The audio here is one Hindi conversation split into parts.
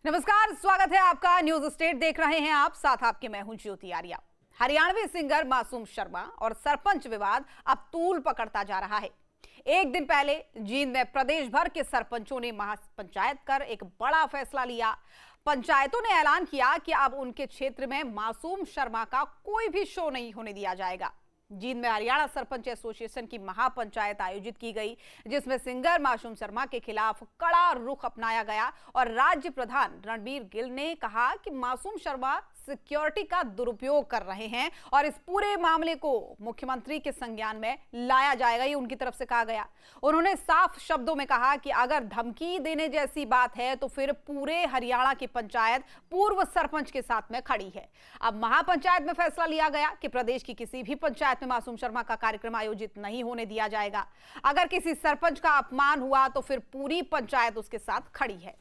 नमस्कार, स्वागत है आपका। न्यूज स्टेट देख रहे हैं आप, साथ आपके मैं हूं ज्योति आर्या। हरियाणवी सिंगर मासूम शर्मा और सरपंच विवाद अब तूल पकड़ता जा रहा है। एक दिन पहले जींद में प्रदेश भर के सरपंचों ने महापंचायत कर एक बड़ा फैसला लिया। पंचायतों ने ऐलान किया कि अब उनके क्षेत्र में मासूम शर्मा का कोई भी शो नहीं होने दिया जाएगा। जींद में हरियाणा सरपंच एसोसिएशन की महापंचायत आयोजित की गई, जिसमें सिंगर मासूम शर्मा के खिलाफ कड़ा रुख अपनाया गया और राज्य प्रधान रणबीर गिल ने कहा कि मासूम शर्मा सिक्योरिटी का दुरुपयोग कर रहे हैं और इस पूरे मामले को मुख्यमंत्री के संज्ञान में लाया जाएगा, ये उनकी तरफ से कहा गया। उन्होंने साफ शब्दों में कहा कि अगर धमकी देने जैसी बात है तो फिर पूरे हरियाणा की पंचायत पूर्व सरपंच के साथ में खड़ी है। अब महापंचायत में फैसला लिया गया कि प्रदेश की किसी भी पंचायत में मासूम शर्मा का कार्यक्रम आयोजित नहीं होने दिया जाएगा। अगर किसी सरपंच का अपमान हुआ तो फिर पूरी पंचायत उसके साथ खड़ी है।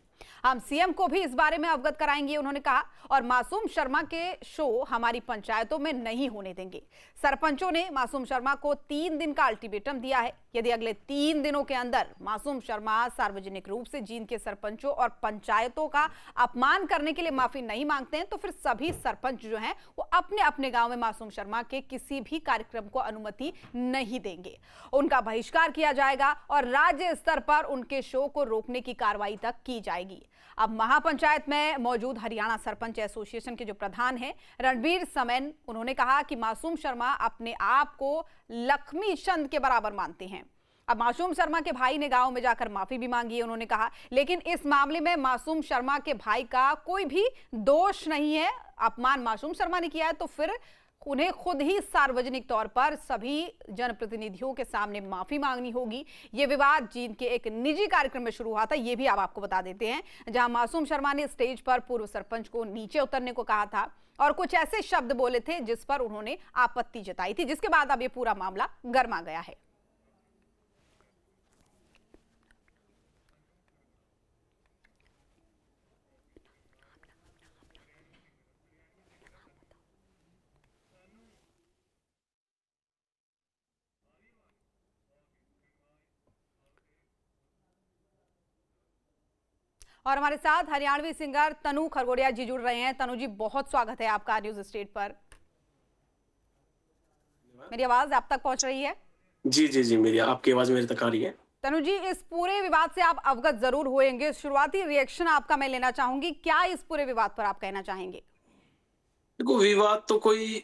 हम सीएम को भी इस बारे में अवगत कराएंगे, उन्होंने कहा, और मासूम शर्मा के शो हमारी पंचायतों में नहीं होने देंगे। सरपंचों ने मासूम शर्मा को 3 दिन का अल्टीमेटम दिया है। यदि अगले 3 दिनों के अंदर मासूम शर्मा सार्वजनिक रूप से जींद के सरपंचों और पंचायतों का अपमान करने के लिए माफी नहीं मांगते हैं तो फिर सभी सरपंच जो हैं वो अपने अपने गांव में मासूम शर्मा के किसी भी कार्यक्रम को अनुमति नहीं देंगे। उनका बहिष्कार किया जाएगा और राज्य स्तर पर उनके शो को रोकने की कार्रवाई तक की जाएगी। अब महापंचायत में मौजूद हरियाणा सरपंच एसोसिएशन के जो प्रधान हैं रणबीर समेन, उन्होंने कहा कि मासूम शर्मा अपने आप को लक्ष्मी चंद के बराबर मानते हैं। अब मासूम शर्मा के भाई ने गांव में जाकर माफी भी मांगी है, उन्होंने कहा, लेकिन इस मामले में मासूम शर्मा के भाई का कोई भी दोष नहीं है। अपमान मासूम शर्मा ने किया है तो फिर उन्हें खुद ही सार्वजनिक तौर पर सभी जनप्रतिनिधियों के सामने माफी मांगनी होगी। ये विवाद जींद के एक निजी कार्यक्रम में शुरू हुआ था, ये भी आप आपको बता देते हैं, जहां मासूम शर्मा ने स्टेज पर पूर्व सरपंच को नीचे उतरने को कहा था और कुछ ऐसे शब्द बोले थे जिस पर उन्होंने आपत्ति जताई थी, जिसके बाद अब ये पूरा मामला गर्मा गया है। और हमारे साथ हरियाणवी सिंगर तनु खरगोड़िया जी जुड़ रहे हैं। तनु जी, बहुत स्वागत है आपका न्यूज स्टेट पर। मेरी आवाज आप तक पहुंच रही है? जी जी जी, मेरी आपकी आवाज मेरे तक आ रही है। तनु जी, इस पूरे विवाद से आप अवगत जरूर होंगे। शुरुआती रिएक्शन आपका मैं लेना चाहूंगी, क्या इस पूरे विवाद पर आप कहना चाहेंगे? देखो, विवाद तो कोई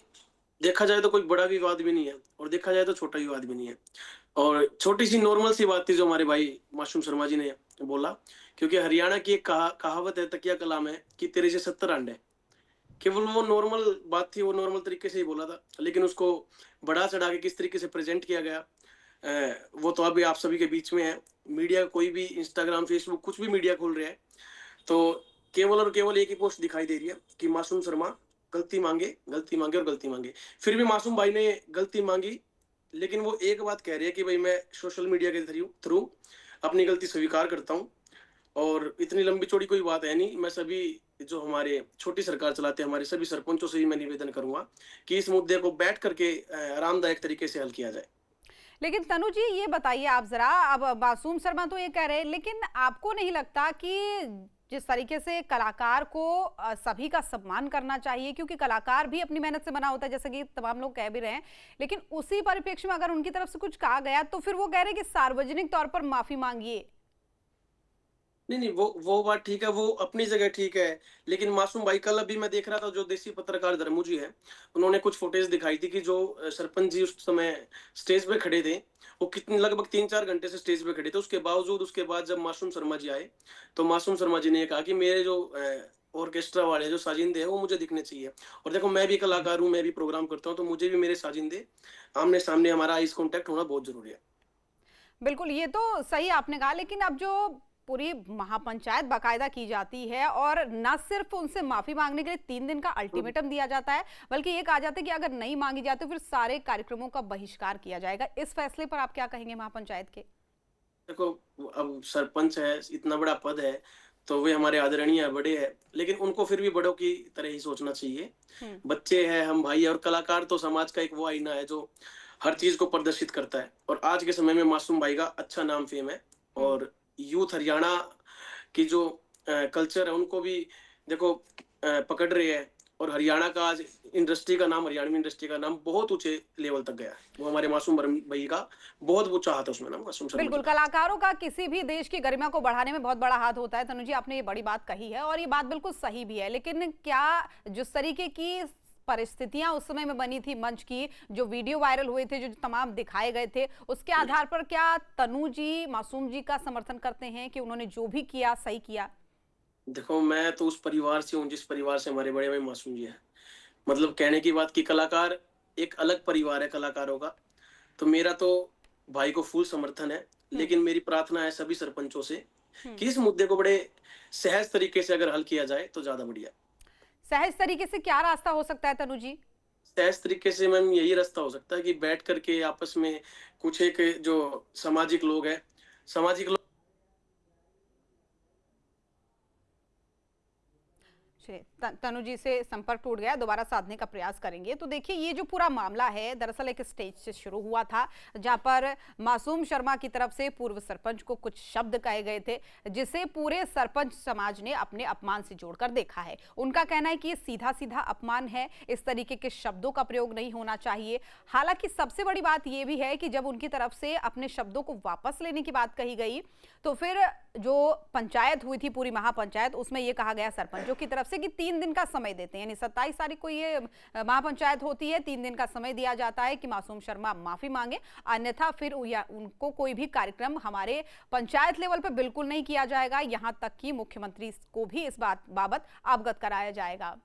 देखा जाए तो कोई बड़ा विवाद भी नहीं है और देखा जाए तो छोटा विवाद भी नहीं है। और छोटी सी नॉर्मल सी बात थी जो हमारे भाई मासूम शर्मा जी ने बोला, क्योंकि हरियाणा की एक कहावत है, तकिया कलाम है कि तेरे से 70 अंडे। केवल वो नॉर्मल बात थी, वो नॉर्मल तरीके से ही बोला था, लेकिन उसको बढ़ा चढ़ा के किस तरीके से प्रेजेंट किया गया वो तो अभी आप सभी के बीच में है। मीडिया कोई भी इंस्टाग्राम फेसबुक कुछ भी मीडिया खोल रहा है तो केवल और केवल एक ही पोस्ट दिखाई दे रही है कि मासूम शर्मा गलती मांगे और गलती मांगे। फिर भी मासूम भाई ने गलती मांगी, लेकिन वो एक बात कह रही है कि भाई मैं सोशल मीडिया के थ्रू अपनी गलती स्वीकार करता हूँ। और इतनी लंबी चौड़ी कोई बात है नहीं। मैं सभी जो हमारे छोटी सरकार चलाते हैं हमारे सभी सरपंचों से ही मैं निवेदन करूंगा कि इस मुद्दे को बैठ करके आरामदायक तरीके से हल किया जाए। लेकिन तनु जी, ये बताइए आप जरा, अब मासूम शर्मा तो ये कह रहे हैं, लेकिन आपको नहीं लगता कि जिस तरीके से कलाकार को सभी का सम्मान करना चाहिए, क्योंकि कलाकार भी अपनी मेहनत से बना होता है, जैसे कि तमाम लोग कह भी रहे हैं, लेकिन उसी परिप्रेक्ष्य में अगर उनकी तरफ से कुछ कहा गया तो फिर वो कह रहे हैं कि सार्वजनिक तौर पर माफी मांगिए। नहीं, वो बात ठीक है, वो अपनी जगह ठीक है। लेकिन मासूम भाई, कल अभी मैं देख रहा था, जो देसी पत्रकार धर्मू जी है, उन्होंने कुछ फुटेज दिखाई थी कि जो सरपंच जी उस समय स्टेज पे खड़े थे, वो कितने लगभग 3-4 घंटे से स्टेज पे खड़े थे। उसके बावजूद उसके बाद जब मासूम शर्मा जी आए तो मासूम शर्मा जी ने कहा कि मेरे जो ऑर्केस्ट्रा वाले जो साजिंदे हैं वो मुझे दिखने चाहिए। और देखो, मैं भी कलाकार हूँ, मैं भी प्रोग्राम करता हूँ, तो मुझे भी मेरे साजिंदे आमने सामने, हमारा आईज कॉन्टेक्ट होना बहुत जरूरी है। बिल्कुल, ये तो सही आपने कहा, लेकिन अब जो पूरी महापंचायत बाकायदा की जाती है और न सिर्फ उनसे माफी मांगने के लिए 3 दिन का अल्टीमेटम दिया जाता है, बल्कि ये कहा जाता है कि अगर नहीं मांगी जाती तो फिर सारे कार्यक्रमों का बहिष्कार किया जाएगा। इस फैसले पर आप क्या कहेंगे महापंचायत के? देखो, अब सरपंच है, इतना बड़ा पद है, तो वे हमारे आदरणीय बड़े हैं, लेकिन उनको फिर भी बड़ों की तरह ही सोचना चाहिए। बच्चे हैं, हम भाई है, और कलाकार तो समाज का एक वो आईना है जो हर चीज को प्रदर्शित करता है। और आज के समय में मासूम भाई का अच्छा नाम फेम है और यूथ हरियाणा की जो कल्चर है उनको भी देखो पकड़ रहे हैं। और हरियाणा का आज इंडस्ट्री का नाम, हरियाणवी इंडस्ट्री का नाम बहुत ऊंचे लेवल तक गया है। वो हमारे मासूम भाई का बहुत वो चाहत है उसमें ना, मासूम शर्मा जी बिल्कुल, का। कलाकारों का किसी भी देश की गरिमा को बढ़ाने में बहुत बड़ा हाथ होता है। तनु जी, आपने ये बड़ी बात कही है और ये बात बिल्कुल सही भी है। लेकिन क्या जिस तरीके की परिस्थितियां उस समय में बनी थी, मंच की जो वीडियो वायरल हुए थे, जो तमाम दिखाए गए थे, उसके आधार पर क्या तनु जी मासूम जी का समर्थन करते हैं कि उन्होंने जो भी किया सही किया? देखो, मैं तो उस परिवार से हूँ जिस परिवार से हमारे बड़े भाई मासूम जी हैं। मतलब कहने की बात कि कलाकार एक अलग परिवार है कलाकारों का। तो मेरा तो भाई को फुल समर्थन है। हम्म। लेकिन मेरी प्रार्थना है सभी सरपंचों से हम्म। कि इस मुद्दे को बड़े सहज तरीके से अगर हल किया जाए तो ज्यादा बढ़िया है। सहज तरीके से क्या रास्ता हो सकता है तनु जी? सहज तरीके से मैम यही रास्ता हो सकता है कि बैठ करके आपस में कुछ एक जो सामाजिक लोग हैं, सामाजिक लोग चलिए, तनु जी से संपर्क टूट गया, दोबारा साधने का प्रयास करेंगे। तो देखिए, ये जो पूरा मामला है दरअसल एक स्टेज से शुरू हुआ था, जहां पर मासूम शर्मा की तरफ से पूर्व सरपंच को कुछ शब्द कहे गए थे, जिसे पूरे सरपंच समाज ने अपने अपमान से जोड़कर देखा है। उनका कहना है कि ये सीधा सीधा अपमान है, इस तरीके के शब्दों का प्रयोग नहीं होना चाहिए। हालांकि सबसे बड़ी बात यह भी है कि जब उनकी तरफ से अपने शब्दों को वापस लेने की बात कही गई, तो फिर जो पंचायत हुई थी, पूरी महापंचायत, उसमें यह कहा गया सरपंचों की तरफ से कि 3 दिन का समय देते हैं, यानी 27 तारीख को ये महापंचायत होती है, 3 दिन का समय दिया जाता है कि मासूम शर्मा माफी मांगे, अन्यथा फिर उनको कोई भी कार्यक्रम हमारे पंचायत लेवल पर बिल्कुल नहीं किया जाएगा, यहां तक कि मुख्यमंत्री को भी इस बाबत अवगत कराया जाएगा।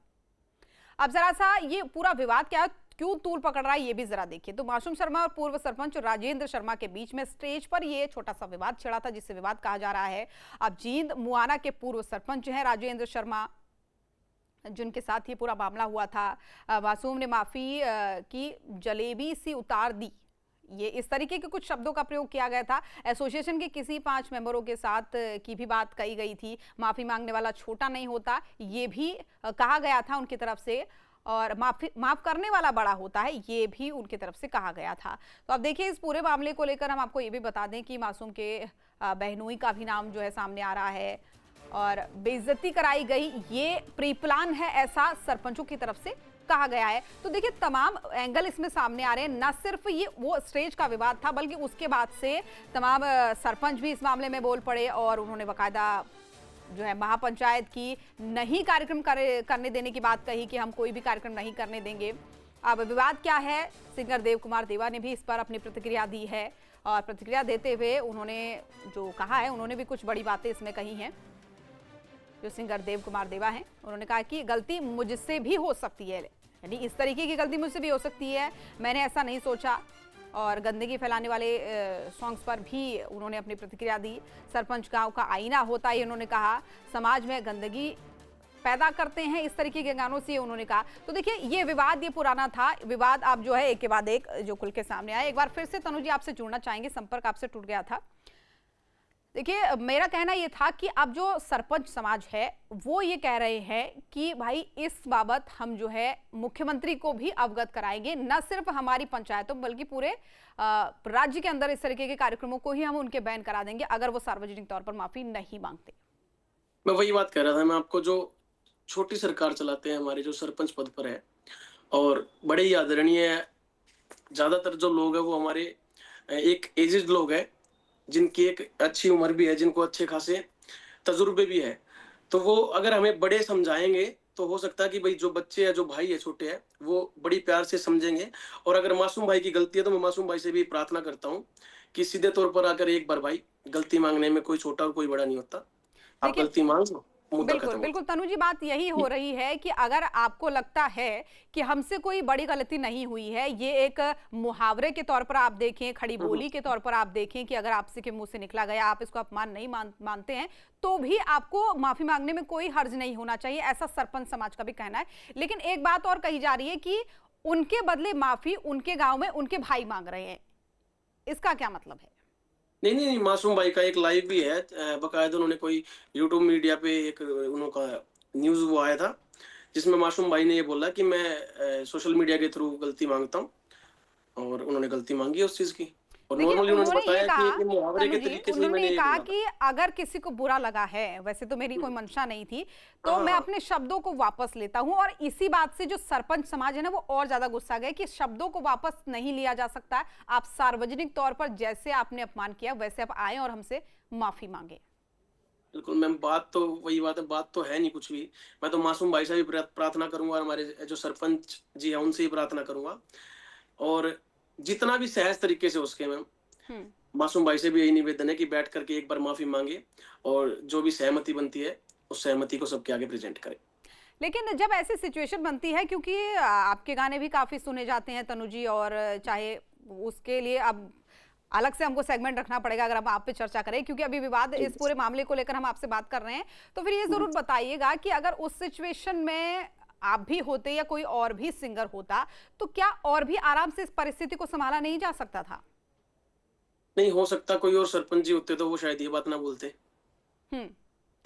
अब जरा सा ये पूरा विवाद क्या क्यों तूल पकड़ रहा है, ये भी जरा देखिए। तो मासूम शर्मा और पूर्व सरपंच राजेंद्र शर्मा के बीच में स्टेज पर ये छोटा सा विवाद छिड़ा था, जिसे विवाद कहा जा रहा है। अब जींद मुआना के पूर्व सरपंच हैं राजेंद्र शर्मा, जिनके साथ ये पूरा मामला हुआ था। मासूम ने माफी की जलेबी सी उतार दी, ये इस तरीके के कुछ शब्दों का प्रयोग किया गया था। एसोसिएशन के किसी 5 मेंबरों के साथ की भी बात कही गई थी। माफी मांगने वाला छोटा नहीं होता, ये भी कहा गया था उनकी तरफ से, और माफ करने वाला बड़ा होता है, ये भी उनकी तरफ से कहा गया था। तो अब देखिए, इस पूरे मामले को लेकर हम आपको ये भी बता दें कि मासूम के बहनोई का भी नाम जो है सामने आ रहा है और बेइज्जती कराई गई, ये प्री प्लान है, ऐसा सरपंचों की तरफ से कहा गया है। तो देखिए, तमाम एंगल इसमें सामने आ रहे हैं। न सिर्फ ये वो स्टेज का विवाद था, बल्कि उसके बाद से तमाम सरपंच भी इस मामले में बोल पड़े और उन्होंने बाकायदा जो है महापंचायत की नहीं कार्यक्रम करने देने की बात कही कि हम कोई भी कार्यक्रम नहीं करने देंगे। अब विवाद क्या है, सिंगर देव कुमार देवा ने भी इस पर अपनी प्रतिक्रिया दी है और प्रतिक्रिया देते हुए उन्होंने जो कहा है, उन्होंने भी कुछ बड़ी बातें इसमें कही हैं। जो सिंगर देव कुमार देवा हैं, उन्होंने कहा कि गलती मुझसे भी हो सकती है, यानी इस तरीके की गलती मुझसे भी हो सकती है, मैंने ऐसा नहीं सोचा। और गंदगी फैलाने वाले सॉन्ग्स पर भी उन्होंने अपनी प्रतिक्रिया दी। सरपंच गांव का आईना होता है, उन्होंने कहा, समाज में गंदगी पैदा करते हैं इस तरीके के गानों से, उन्होंने कहा। तो देखिए, ये विवाद ये पुराना था, विवाद अब जो है एक के बाद एक जो खुल के सामने आया। एक बार फिर से तनु जी आपसे जुड़ना चाहेंगे, संपर्क आपसे टूट गया था। देखिए, मेरा कहना ये था कि अब जो सरपंच समाज है वो ये कह रहे हैं कि भाई इस बाबत हम जो है मुख्यमंत्री को भी अवगत कराएंगे, न सिर्फ हमारी पंचायतों बल्कि पूरे राज्य के अंदर इस तरीके के कार्यक्रमों को ही हम उनके बैन करा देंगे अगर वो सार्वजनिक तौर पर माफी नहीं मांगते। मैं वही बात कर रहा था, मैं आपको जो छोटी सरकार चलाते हैं हमारे जो सरपंच पद पर है और बड़े ही आदरणीय, ज्यादातर जो लोग हैं वो हमारे एक एजेड लोग हैं जिनकी एक अच्छी उम्र भी है, जिनको अच्छे खासे तजुर्बे भी है। तो वो अगर हमें बड़े समझाएंगे तो हो सकता है कि भाई जो बच्चे है, जो भाई है छोटे है, वो बड़ी प्यार से समझेंगे। और अगर मासूम भाई की गलती है तो मैं मासूम भाई से भी प्रार्थना करता हूँ कि सीधे तौर पर आकर एक बार भाई, गलती मांगने में कोई छोटा और कोई बड़ा नहीं होता, आप देखिए, गलती मांग लो, मुद्दा बिल्कुल खत्म बिल्कुल होता तनु जी, बात यही हो रही है कि अगर आपको लगता है कि हमसे कोई बड़ी गलती नहीं हुई है, ये एक मुहावरे के तौर पर आप देखें, खड़ी है। बोली के तौर पर आप देखें कि अगर आपसे के मुंह से निकला गया, आप इसको अपमान नहीं मानते हैं, तो भी आपको माफी मांगने में कोई हर्ज नहीं होना चाहिए, ऐसा सरपंच समाज का भी कहना है। लेकिन एक बात और कही जा रही है कि उनके बदले माफी उनके गांव में उनके भाई मांग रहे हैं, इसका क्या मतलब है? नहीं नहीं नहीं, मासूम भाई का एक लाइव भी है, बकायदा उन्होंने कोई यूट्यूब मीडिया पे एक उनका न्यूज वो आया था जिसमें मासूम भाई ने ये बोला कि मैं सोशल मीडिया के थ्रू गलती मांगता हूँ, और उन्होंने गलती मांगी है उस चीज की। और देखिए, नॉर्मली उन्होंने उन्होंने ये बताया कि कहा, एक मुहावरे तनु के जी, तरीके से ही उन्होंने मैंने ये ये कहा बोला था। कि अगर किसी को बुरा लगा है, वैसे तो मेरी कोई हुँ। मंशा नहीं थी, हाँ, तो हाँ, मैं हाँ। अपने शब्दों को वापस लेता हूँ। और इसी बात से जो सरपंच समाज है ना, वो और ज्यादा गुस्सा गए कि शब्दों को वापस नहीं लिया जा सकता। आप सार्वजनिक तौर पर जैसे आपने अपमान किया, वैसे आप आए और हमसे माफी मांगे। बिल्कुल मैम, बात तो वही बात है, बात तो है नहीं कुछ भी। मैं तो मासूम भाई से भी प्रार्थना करूँगा और हमारे जो सरपंच जी हैं उनसे ही प्रार्थना करूँगा। और जितना भी सहज तरीके से हो सके मैम, हम्म। मासूम भाई से भी यही निवेदन है कि बैठ करके एक बार माफ़ी माँगे और जो भी सहमति बनती है, उस सहमति को सबके आगे प्रेज़ेंट करें। लेकिन जब ऐसी सिचुएशन बनती है, क्योंकि आपके गाने भी काफी सुने जाते हैं तनु जी, और चाहे उसके लिए अब अलग से हमको सेगमेंट रखना पड़ेगा अगर हम आप पे चर्चा करें, क्योंकि अभी विवाद जी। इस पूरे मामले को लेकर हम आपसे बात कर रहे हैं। तो फिर ये हुँ। जरूर बताइएगा कि अगर उस सिचुएशन में आप भी होते या कोई और भी सिंगर होता, तो क्या और भी आराम से इस परिस्थिति को संभाला नहीं जा सकता था? नहीं हो सकता कोई और सरपंच जी होते तो वो शायद ये बात ना बोलते। हम्म।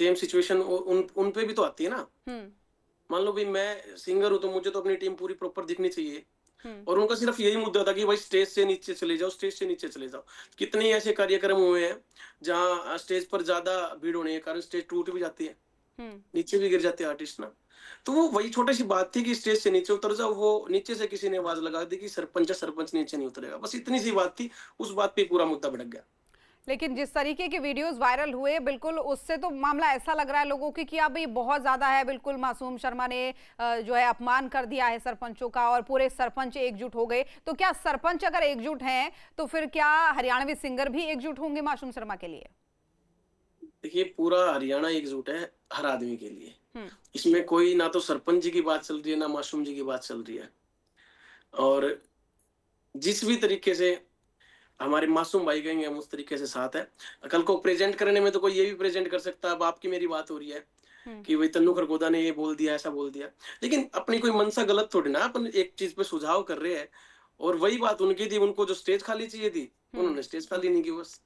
सेम सिचुएशन उन उन पे भी तो आती है ना। हम्म। मान लो भई मैं सिंगर हूँ तो मुझे तो अपनी टीम पूरी प्रॉपर दिखनी चाहिए। हम्म। और उनका सिर्फ यही मुद्दा था कि भाई स्टेज से नीचे चले जाओ, स्टेज से नीचे चले जाओ। कितने ऐसे कार्यक्रम हुए हैं जहाँ स्टेज पर ज़्यादा भीड़ होने के कारण स्टेज टूट भी जाती है, हम्म। नीचे भी गिर जाते हैं आर्टिस्ट ना। तो वो वही छोटी-सी बात थी कि स्टेज से नीचे उतर जाओ, वो नीचे से किसी ने आवाज़ लगा दी कि सरपंच है, सरपंच नीचे नहीं उतरेगा। बस इतनी सी बात थी, उस बात पे ही पूरा मुद्दा भड़क गया। लेकिन जिस तरीके के वीडियोस वायरल हुए, बिल्कुल उससे तो मामला ऐसा लग रहा है लोगों की कि अब ये बहुत ज्यादा है। बिल्कुल मासूम शर्मा ने जो है अपमान कर दिया है सरपंचों का, और पूरे सरपंच एकजुट हो गए। तो क्या सरपंच अगर एकजुट हैं, तो फिर क्या हरियाणवी सिंगर भी एकजुट होंगे मासूम शर्मा के लिए? देखिए पूरा हरियाणा एकजुट है हर आदमी के लिए। हम्म। इसमें कोई ना तो सरपंच जी की बात चल रही है, ना मासूम जी की बात चल रही है। और जिस भी तरीके से हमारे मासूम भाई कहेंगे हम उस तरीके से साथ है। कल को प्रेज़ेंट करने में तो कोई ये भी प्रेज़ेंट कर सकता है, अब आपकी मेरी बात हो रही है हम्म। कि भई तन्नू खरगोदा ने ये बोल दिया, ऐसा बोल दिया। लेकिन अपनी कोई मंशा गलत थोड़ी ना, अपन एक चीज़ पे सुझाव कर रहे हैं और वही बात उनकी थी, उनको जो स्टेज खाली चाहिए थी, हम्म। उन्होंने स्टेज खाली नहीं की बस।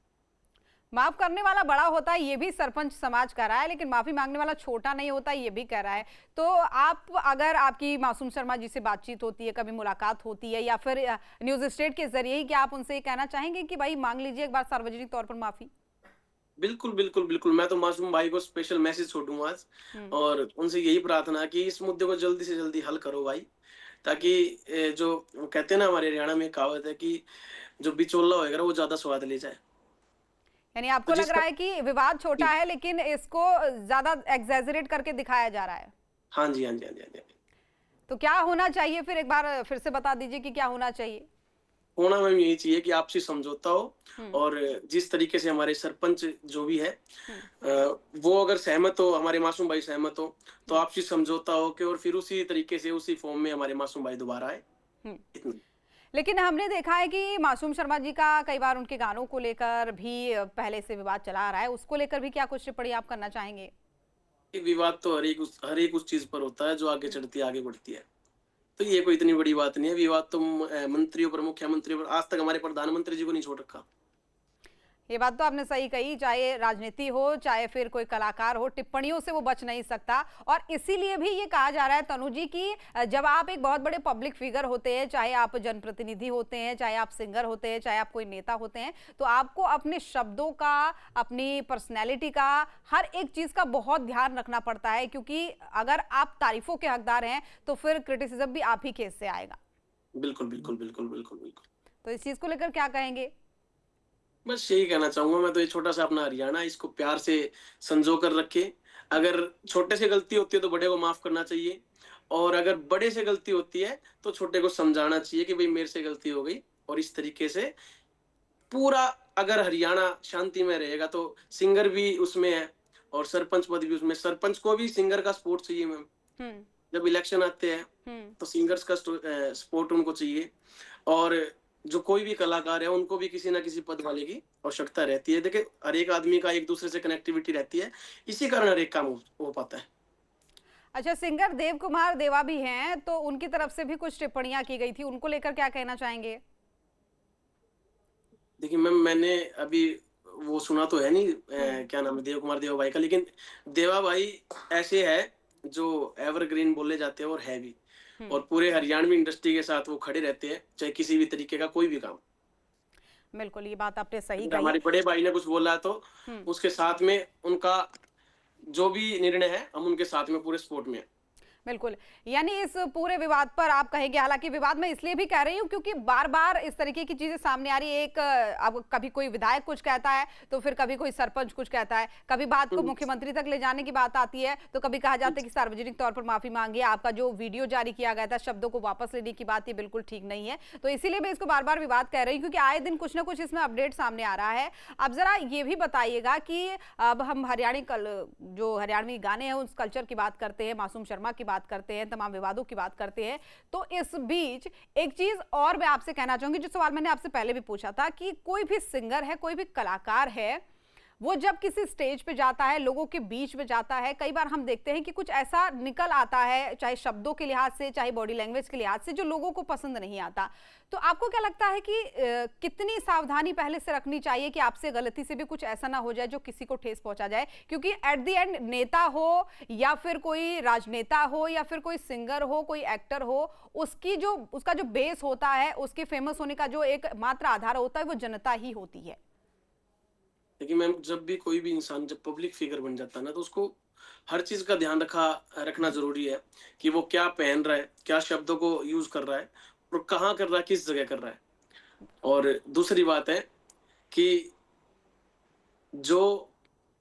माफ करने वाला बड़ा होता है, ये भी सरपंच समाज कह रहा है, लेकिन माफी मांगने वाला छोटा नहीं होता, ये भी कह रहा है। तो आप, अगर आपकी मासूम शर्मा जी से बातचीत होती है, कभी मुलाकात होती है, या फिर न्यूज स्टेट के जरिए ही, क्या आप उनसे ये कहना चाहेंगे कि भाई मांग लीजिए एक बार सार्वजनिक तौर पर माफी? बिल्कुल। बिल्कुल, बिल्कुल, बिल्कुल। मैं तो मासूम भाई को स्पेशल मैसेज छोड़ूँगा आज हम्म। और उनसे यही प्रार्थना है कि इस मुद्दे को जल्दी से जल्दी हल करो भाई, ताकि जो वो कहते हैं ना हमारे हरियाणा में एक कहावत है कि जो बिचौला होएगा ना वो ज़्यादा स्वाद ले जाए। यानी तो आपको लग जिसका रहा है कि विवाद छोटा जी। है, लेकिन इसको ज्यादा एग्जैजरेट करके दिखाया जा रहा है। हाँ जी, हाँ जी, हाँ जी, हाँ जी। तो क्या होना चाहिए फिर, एक बार फिर से बता दीजिए कि क्या होना चाहिए? होना मैम यही चाहिए कि आपसी समझौता हो हम्म। और जिस तरीके से हमारे सरपंच जो भी है हम्म। वो अगर सहमत हो, हमारे मासूम भाई सहमत हो, तो हम्म। आपसी समझौता हो के और फिर उसी तरीके से उसी फॉर्म में हमारे मासूम भाई दोबारा आए। हम्म। इतना लेकिन हमने देखा है कि मासूम शर्मा जी का कई बार उनके गानों को लेकर भी पहले से विवाद चला आ रहा है, उसको लेकर भी क्या कुछ टिप्पणी आप करना चाहेंगे? ही विवाद तो हर एक उस चीज पर होता है जो आगे हम्म। चढ़ती है, आगे बढ़ती है। तो ये कोई इतनी बड़ी बात नहीं है। विवाद तो मंत्रियों पर, मुख्यमंत्री पर, आज तक हमारे प्रधानमंत्री जी को नहीं छोड़ रखा। ये बात तो आपने सही कही, चाहे राजनीति हो चाहे फिर कोई कलाकार हो, टिप्पणियों से वो बच नहीं सकता। और इसीलिए भी ये कहा जा रहा है तनु जी कि जब आप एक बहुत बड़े पब्लिक फिगर होते हैं, चाहे आप जनप्रतिनिधि होते हैं, चाहे आप सिंगर होते हैं, चाहे आप कोई नेता होते हैं, तो आपको अपने शब्दों का, अपनी पर्सनैलिटी का, हर एक चीज का बहुत ध्यान रखना पड़ता है। क्योंकि अगर आप तारीफों के हकदार हैं, तो फिर क्रिटिसिज्म भी आप ही केस से आएगा। बिल्कुल, बिल्कुल, बिल्कुल, बिल्कुल, बिल्कुल। तो इस चीज को लेकर क्या कहेंगे? बस यही कहना चाहूँगा मैं तो, ये छोटा-सा अपना हरियाणा इसको प्यार से संजो कर रखे। अगर छोटे से गलती होती है तो बड़े को माफ़ करना चाहिए और अगर बड़े से गलती होती है तो छोटे को समझाना चाहिए कि भई मेरे से गलती हो गई। और इस तरीके से पूरा अगर हरियाणा शांति में रहेगा तो सिंगर भी उसमें है और सरपंच पद भी उसमें। सरपंच को भी सिंगर का सपोर्ट चाहिए मैम। हम्म। जब इलेक्शन आते हैं हम्म। तो सिंगर्स का सपोर्ट उनको चाहिए और जो कोई भी कलाकार है उनको भी किसी ना किसी पद वाले की आवश्यकता रहती है। देखिए हर एक आदमी का एक दूसरे से कनेक्टिविटी रहती है, इसी कारण हर एक काम हो पाता है। अच्छा, सिंगर देव कुमार देवा भी हैं, तो उनकी तरफ से भी कुछ टिप्पणियां की गई थी, उनको लेकर क्या कहना चाहेंगे? देखिए मैम मैंने अभी वो सुना तो है नहीं हम्म। क्या नाम है देव कुमार देवा भाई का, लेकिन देवा भाई ऐसे है जो एवरग्रीन बोले जाते हैं और है भी। हम्म। और पूरे हरियाणवी इंडस्ट्री के साथ वो खड़े रहते हैं चाहे किसी भी तरीके का कोई भी काम। बिल्कुल, ये बात आपने सही अगर कही। हमारे बड़े भाई ने कुछ बोला है तो हुँ। उसके साथ में उनका जो भी निर्णय है हम उनके साथ में पूरे सपोर्ट में हैं। बिल्कुल, यानी इस पूरे विवाद पर आप कहेंगे, हालाँकि विवाद मैं इसलिए भी कह रही हूँ क्योंकि बार-बार इस तरीके की चीज़ें सामने आ रही है। अब कभी कोई विधायक कुछ कहता है, तो फिर कभी कोई सरपंच कुछ कहता है, कभी बात को हुँ, मुख्यमंत्री तक ले जाने की बात आती है, तो कभी कहा हुँ, जाता है कि सार्वजनिक तौर पर माफ़ी माँगिए, आपका जो वीडियो जारी किया गया था, शब्दों को वापस लेने की बात, ये बिल्कुल ठीक नहीं है। तो इसीलिए मैं इसको बार-बार विवाद कह रही हूँ क्योंकि आए दिन कुछ न कुछ इसमें अपडेट सामने आ रहा है। अब ज़रा ये भी बताइएगा कि अब हम जो हरियाणवी गाने हैं उस कल्चर की बात करते हैं, मासूम शर्मा की बात करते हैं, तमाम विवादों की बात करते हैं। तो इस बीच एक चीज और मैं आपसे कहना चाहूंगी, जो सवाल मैंने आपसे पहले भी पूछा था कि कोई भी सिंगर है, कोई भी कलाकार है, वो जब किसी स्टेज पे जाता है, लोगों के बीच में जाता है, कई बार हम देखते हैं कि कुछ ऐसा निकल आता है, चाहे शब्दों के लिहाज से, चाहे बॉडी लैंग्वेज के लिहाज से, जो लोगों को पसंद नहीं आता। तो आपको क्या लगता है कि कितनी सावधानी पहले से रखनी चाहिए कि आपसे गलती से भी कुछ ऐसा ना हो जाए जो किसी को ठेस पहुंचा जाए? क्योंकि एट द एंड नेता हो या फिर कोई राजनेता हो या फिर कोई सिंगर हो, कोई एक्टर हो, उसका जो बेस होता है, उसके फेमस होने का जो एक मात्र आधार होता है, वो जनता ही होती है। देखिए मैम, जब भी कोई भी इंसान जब पब्लिक फिगर बन जाता है ना तो उसको हर चीज का ध्यान रखना जरूरी है कि वो क्या पहन रहा है, क्या शब्दों को यूज कर रहा है और कहाँ कर रहा है, किस जगह कर रहा है। और दूसरी बात है कि जो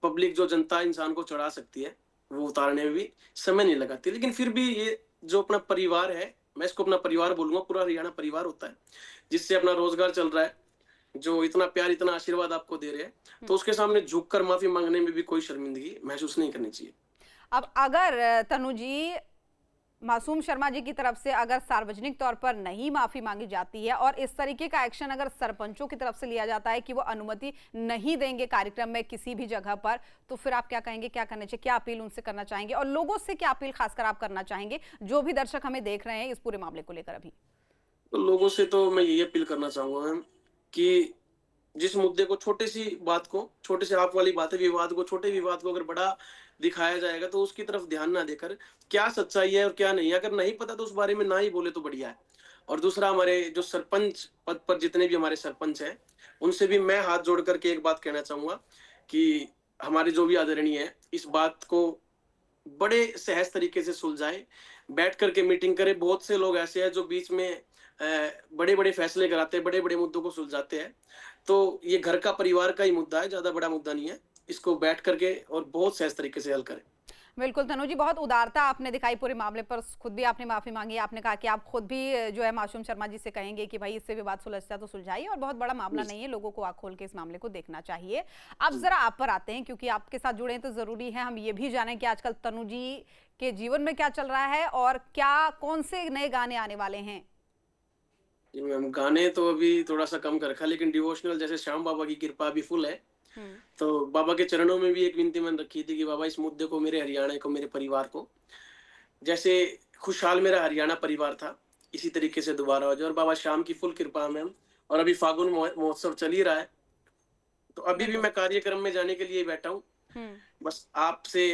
पब्लिक, जो जनता इंसान को चढ़ा सकती है, वो उतारने में भी समय नहीं लगाती। लेकिन फिर भी ये जो अपना परिवार है, मैं इसको अपना परिवार बोलूंगा, पूरा हरियाणा परिवार होता है जिससे अपना रोजगार चल रहा है, जो इतना प्यार, इतना आशीर्वाद आपको दे रहे हैं, तो उसके सामने झुककर माफी मांगने में भी कोई शर्मिंदगी महसूस नहीं करनी चाहिए। अब अगर तनु जी, मासूम शर्मा जी की तरफ से अगर सार्वजनिक तौर पर नहीं माफी मांगी जाती है और इस तरीके का एक्शन अगर सरपंचों की तरफ से लिया जाता है कि वो अनुमति नहीं देंगे कार्यक्रम में किसी भी जगह पर, तो फिर आप क्या कहेंगे, क्या करना चाहिए, क्या अपील उनसे करना चाहेंगे और लोगों से क्या अपील खासकर आप करना चाहेंगे, जो भी दर्शक हमें देख रहे हैं इस पूरे मामले को लेकर अभी? तो लोगों से तो मैं यही अपील करना चाहूंगा मैम कि जिस मुद्दे को, छोटी सी बात को, छोटे से आप वाली बात है, विवाद को, छोटे विवाद को अगर बड़ा दिखाया जाएगा तो उसकी तरफ ध्यान ना देकर क्या सच्चाई है और क्या नहीं है, अगर नहीं पता तो उस बारे में ना ही बोले तो बढ़िया है। और दूसरा, हमारे जो सरपंच पद पर जितने भी हमारे सरपंच हैं, उनसे भी मैं हाथ जोड़ करके एक बात कहना चाहूंगा कि हमारे जो भी आदरणीय है, इस बात को बड़े सहज तरीके से सुलझाए, बैठ करके मीटिंग करे। बहुत से लोग ऐसे हैं जो बीच में बड़े बड़े फैसले कराते हैं, बड़े बड़े मुद्दों को सुलझाते हैं। तो ये घर का, परिवार का ही मुद्दा है, ज्यादा बड़ा मुद्दा नहीं है। इसको बैठ करके और बहुत सहज तरीके से हल करें। बिल्कुल तनु जी, बहुत उदारता आपने दिखाई पूरे मामले पर, खुद भी आपने माफी मांगी, आपने कहा कि आप खुद भी जो है मासूम शर्मा जी से कहेंगे कि भाई इससे विवाद सुलझता तो सुलझाइए और बहुत बड़ा मामला जी, नहीं है, लोगों को आंख खोल के इस मामले को देखना चाहिए। अब जी। जरा आप पर आते हैं क्योंकि आपके साथ जुड़े हैं तो जरूरी है हम ये भी जानें कि आजकल तनु जी के जीवन में क्या चल रहा है और क्या कौन से नए गाने आने वाले हैं। जी मैम, गाने तो अभी थोड़ा सा कम कर रखा है, लेकिन डिवोशनल जैसे श्याम बाबा की कृपा अभी फुल है। हम्म। तो बाबा के चरणों में भी एक विनती मैंने रखी थी कि बाबा, इस मुद्दे को, मेरे हरियाणा को, मेरे परिवार को, जैसे खुशहाल मेरा हरियाणा परिवार था, इसी तरीके से दोबारा हो जाए। और बाबा श्याम की फुल कृपा मैम। और अभी फागुन महोत्सव चल ही रहा है, तो अभी भी बिल्कुल। मैं कार्यक्रम में जाने के लिए बैठा हूँ। हम्म। बस आपसे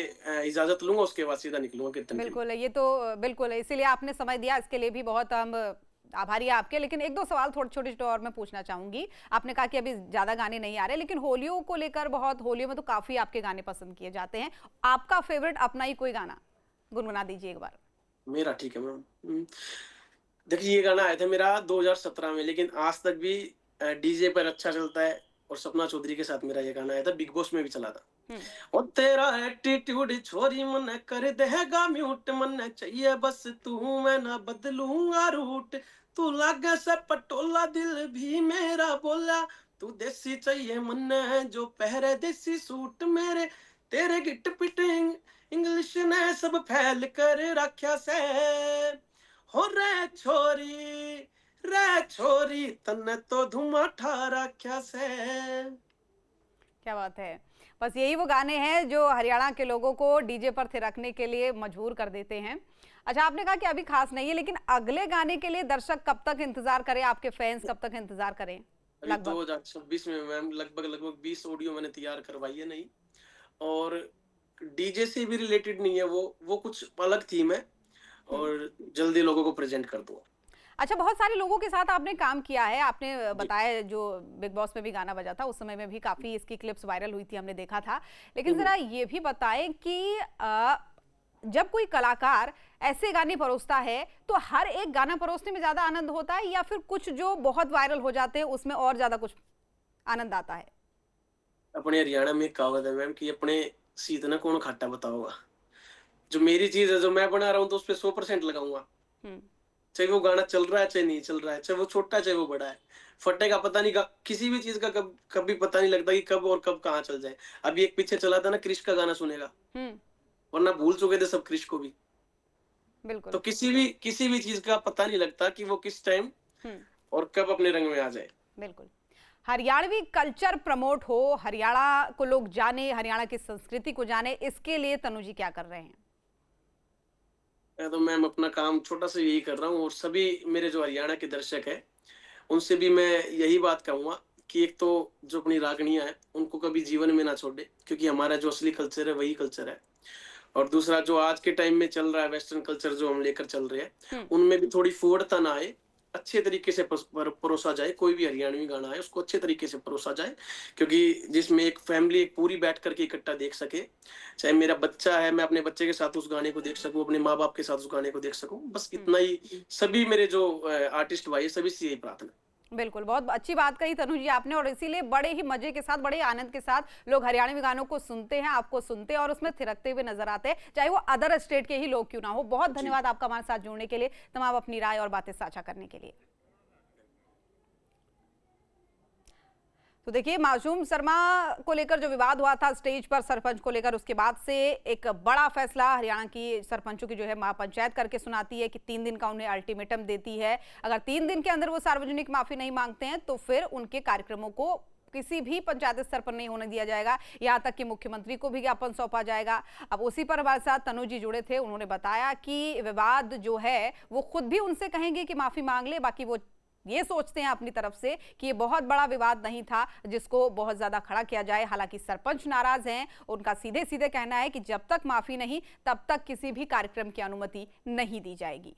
इजाजत लूंगा, उसके बाद सीधा निकलूंगा कीर्तन के लिए। बिल्कुल, ये तो बिल्कुल है, इसीलिए आपने समय दिया, इसके लिए भी बहुत हम आभारी हैं आपके। लेकिन एक दो सवाल थोड़े छोटे-छोटे और मैं पूछना चाहूंगी। आपने कहा कि अभी ज़्यादा गाने नहीं आ रहे, लेकिन होलियों को लेकर बहुत, होलियों में तो काफ़ी आपके गाने पसंद किए जाते हैं। आपका फेवरेट अपना ही कोई गाना गुनगुना दीजिए एक बार। मेरा ठीक है मैम। देखिए, ये गाना आया था मेरा 2017 में, लेकिन आज तक भी डीजे पर अच्छा चलता है। और सपना चौधरी के साथ मेरा ये गाना आया था, बिग बॉस में भी चला था। हुँ। और तेरा एटीट्यूड छोरी मन कर देगा म्यूट, मन चाहिए बस तू, मैं ना बदलूंगा रूट। तू लागे से पटोला, दिल भी मेरा बोला, तू देसी चाहिए मन है जो पहरे देसी सूट मेरे। तेरे गिट पिट इंग्लिश ने सब फैल कर रखा से, हो रे छोरी तन्ने तो धुआं ठा रखा से। क्या बात है। बस यही वो गाने हैं जो हरियाणा के लोगों को डीजे पर थिरकने के लिए मजबूर कर देते हैं। अच्छा, आपने कहा कि अभी खास नहीं है, लेकिन अगले गाने के लिए दर्शक कब तक इंतज़ार करें, आपके फैन्स कब तक इंतज़ार करें अभी लगभग? 2026 में मैम लगभग लगभग 20 ऑडियो मैंने तैयार करवाई है नई। और डीजे से भी रिलेटेड नहीं है, वो कुछ अलग थीम है। हुँ। और जल्दी लोगों को प्रेजेंट कर दूंगा। अच्छा, बहुत सारे लोगों के साथ आपने काम किया है। आपने बताया जो बिग बॉस में भी गाना बजा था, उस समय में भी काफ़ी इसकी क्लिप्स वायरल हुई थी, हमने देखा था। लेकिन ज़रा ये भी बताएं कि जब कोई कलाकार ऐसे गाने परोसता है, तो हर एक गाना परोसने में ज़्यादा आनंद होता है या फिर कुछ जो बहुत वायरल हो जाते हैं, उसमें और ज़्यादा कुछ आनंद आता है? अपने हरियाणा में एक कहावत है मैम कि अपने सीत ना कौन खाटा बताओगा। जो मेरी चीज़ है, जो मैं बना रहा हूँ तो उसपे 100% लगाऊँगा। हुँ, चाहे वो गाना चल रहा है, चाहे नहीं चल रहा है, चाहे वो छोटा है, चाहे वो बड़ा है। फटेगा पता नहीं किसी भी चीज़ का कभी पता नहीं लगता कि कब और कब कहाँ चल जाए। अभी एक पीछे चला था ना, क्रिश का गाना सुनेगा, हुँ, वरना भूल चुके थे सब क्रिश को भी। तो बिल्कुल। किसी भी चीज़ का पता नहीं लगता कि वो किस टाइम हुँ, और कब अपने रंग में आ जाए। बिल्कुल। हरियाणवी कल्चर प्रमोट हो, हरियाणा को लोग जाने, हरियाणा की संस्कृति को जाने, इसके लिए तनु जी क्या कर रहे हैं? मैं तो मैम अपना काम छोटा-सा यही कर रहा हूँ और सभी मेरे जो हरियाणा के दर्शक हैं, उनसे भी मैं यही बात कहूँगा कि एक तो जो अपनी रागनियाँ हैं, उनको कभी जीवन में ना छोड़ें, क्योंकि हमारा जो असली कल्चर है, वही कल्चर है। और दूसरा जो आज के टाइम में चल रहा है वेस्टर्न कल्चर जो हम लेकर चल रहे हैं, हुँ, उनमें भी थोड़ी फूहड़ता ना आए, अच्छे तरीके से परोसा जाए, कोई भी हरियाणवी गाना है उसको अच्छे तरीके से परोसा जाए, क्योंकि जिसमें एक फैमिली एक पूरी बैठ करके इकट्ठा देख सके। चाहे मेरा बच्चा है, मैं अपने बच्चे के साथ उस गाने को देख सकूँ, अपने माँ-बाप के साथ उस गाने को देख सकूँ, बस हुँ। इतना ही सभी मेरे जो आर्टिस्ट भाई हैं, सभी से यही प्रार्थना है। बिल्कुल, बहुत अच्छी बात कही तनु जी आपने और इसीलिए बड़े ही मज़े के साथ, बड़े ही आनंद के साथ लोग हरियाणवी गानों को सुनते हैं, आपको सुनते हैं और उसमें थिरकते हुए नज़र आते हैं, चाहे वो अदर स्टेट के ही लोग क्यों ना हो। बहुत जी, धन्यवाद आपका हमारे साथ जुड़ने के लिए, तमाम अपनी राय और बातें साझा करने के लिए। तो देखिए, मासूम शर्मा को लेकर जो विवाद हुआ था स्टेज पर सरपंच को लेकर, उसके बाद से एक बड़ा फैसला हरियाणा की सरपंचों की जो है महापंचायत करके सुनाती है कि 3 दिन का उन्हें अल्टीमेटम देती है। अगर 3 दिन के अंदर वो सार्वजनिक माफी नहीं मांगते हैं तो फिर उनके कार्यक्रमों को किसी भी पंचायत स्तर पर नहीं होने दिया जाएगा, यहाँ तक कि मुख्यमंत्री को भी ज्ञापन सौंपा जाएगा। अब उसी पर हमारे साथ तनु जी जुड़े थे, उन्होंने बताया कि विवाद जो है वो खुद भी उनसे कहेंगे कि माफी मांग ले, बाकी वो ये सोचते हैं अपनी तरफ से कि ये बहुत बड़ा विवाद नहीं था जिसको बहुत ज्यादा खड़ा किया जाए। हालांकि सरपंच नाराज हैं, उनका सीधे सीधे कहना है कि जब तक माफी नहीं तब तक किसी भी कार्यक्रम की अनुमति नहीं दी जाएगी।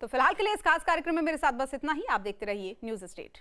तो फिलहाल के लिए इस खास कार्यक्रम में मेरे साथ बस इतना ही। आप देखते रहिए न्यूज़ स्टेट।